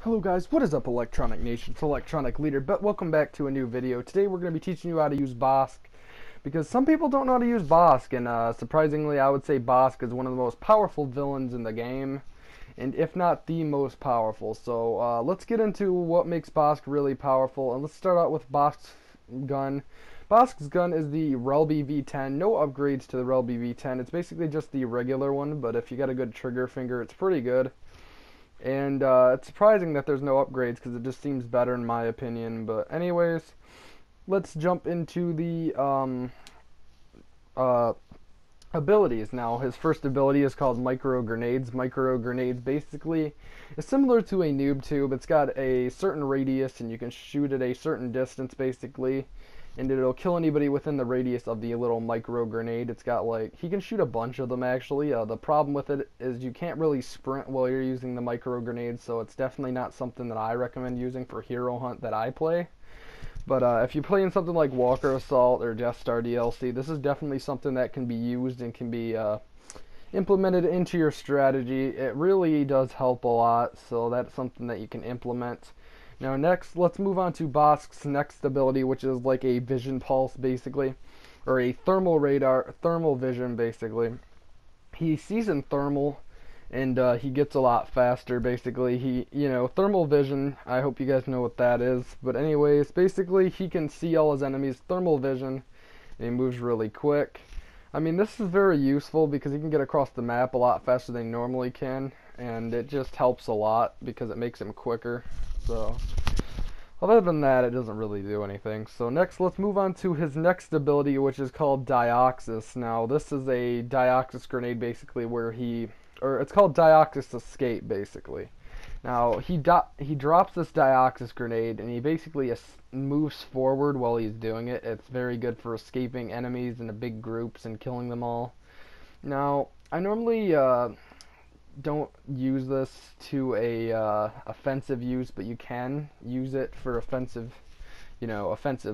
Hello guys, what is up Electronic Nation? It's Electronic Leader, but welcome back to a new video. Today we're going to be teaching you how to use bossk, because some people don't know how to use bossk, and surprisingly I would say bossk is one of the most powerful villains in the game, and if not the most powerful. So let's get into what makes bossk really powerful, and let's start out with bossk's gun. Bossk's gun is the Relby V10, no upgrades to the Relby V10, it's basically just the regular one, but if you got a good trigger finger it's pretty good. And it's surprising that there's no upgrades because it just seems better in my opinion. But anyways, let's jump into the abilities. Now, his first ability is called Micro Grenades. Micro Grenades basically is similar to a noob tube. It's got a certain radius and you can shoot at a certain distance basically. And it'll kill anybody within the radius of the little micro grenade. It's got he can shoot a bunch of them actually. The problem with it is you can't really sprint while you're using the micro grenade, so it's definitely not something that I recommend using for Hero Hunt that I play. But if you're playing something like Walker Assault or Death Star DLC, this is definitely something that can be used and can be implemented into your strategy. It really does help a lot, so that's something that you can implement. Now next, let's move on to Bossk's next ability, which is like a vision pulse basically, or a thermal radar, thermal vision basically. He sees in thermal, and he gets a lot faster basically. Thermal vision, I hope you guys know what that is. But anyways, basically he can see all his enemies, thermal vision, and he moves really quick. I mean, this is very useful because he can get across the map a lot faster than he normally can, and it just helps a lot because it makes him quicker. So, other than that, it doesn't really do anything. So next, let's move on to his next ability, which is called Dioxis. Now, this is a Dioxis grenade, basically, where it's called Dioxis Escape, basically. Now, he drops this Dioxis grenade, and he basically moves forward while he's doing it. It's very good for escaping enemies in the big groups and killing them all. Now, I normally don't use this to a offensive use, but you can use it for offensive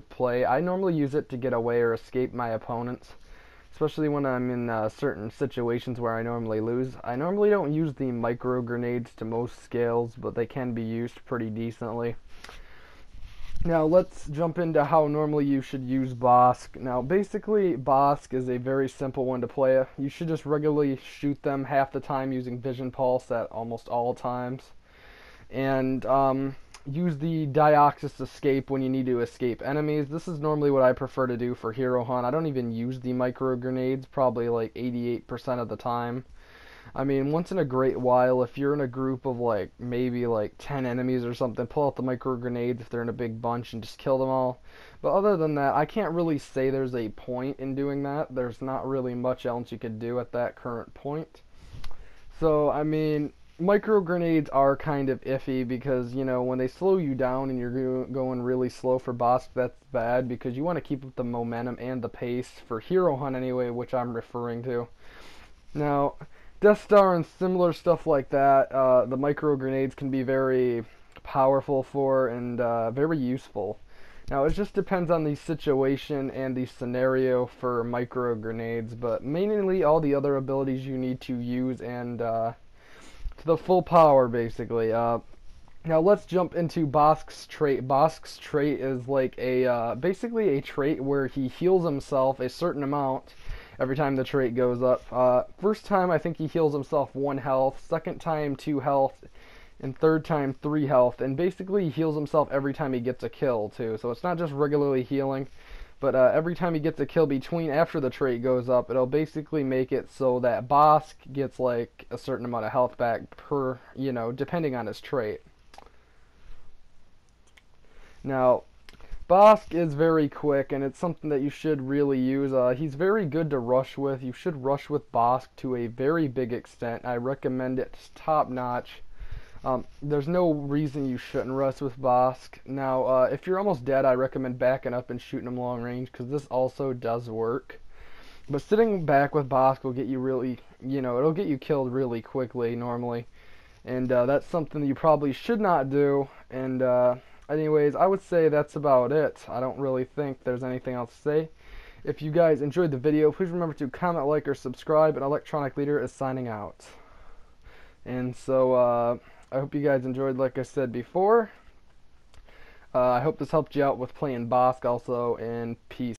play. I normally use it to get away or escape my opponents, especially when I'm in certain situations where I normally lose. I normally don't use the micro grenades to most scales, but they can be used pretty decently. Now let's jump into how normally you should use Bossk. Now basically Bossk is a very simple one to play. You should just regularly shoot them half the time using Vision Pulse at almost all times. And use the Dioxis Escape when you need to escape enemies. This is normally what I prefer to do for Hero Hunt. I don't even use the micro grenades probably like 88% of the time. I mean, once in a great while, if you're in a group of maybe 10 enemies or something, pull out the micro grenades if they're in a big bunch and just kill them all. But other than that, I can't really say there's a point in doing that. There's not really much else you could do at that current point. So, I mean, micro grenades are kind of iffy because, when they slow you down and you're going really slow for Bossk, that's bad because you want to keep up the momentum and the pace for Hero Hunt anyway, which I'm referring to. Now, Death Star and similar stuff like that, the micro grenades can be very powerful for and very useful. Now it just depends on the situation and the scenario for micro grenades, but mainly all the other abilities you need to use and to the full power basically. Now let's jump into Bossk's trait. Bossk's trait is like basically a trait where he heals himself a certain amount every time the trait goes up. First time I think he heals himself 1 health, second time 2 health, and third time 3 health, and basically he heals himself every time he gets a kill too. So it's not just regularly healing, but every time he gets a kill after the trait goes up, it'll basically make it so that Bossk gets like a certain amount of health back per, depending on his trait. Now, Bossk is very quick, and it's something that you should really use. He's very good to rush with. You should rush with Bossk to a very big extent. I recommend it top notch. There's no reason you shouldn't rush with Bossk. Now, if you're almost dead, I recommend backing up and shooting him long range, because this also does work. But sitting back with Bossk will get you really, it'll get you killed really quickly normally. And that's something you probably should not do. And anyways, I would say that's about it. I don't really think there's anything else to say. If you guys enjoyed the video, please remember to comment, like, or subscribe, and Electronic Leader is signing out. And so, I hope you guys enjoyed, like I said before. I hope this helped you out with playing Bossk also, and peace.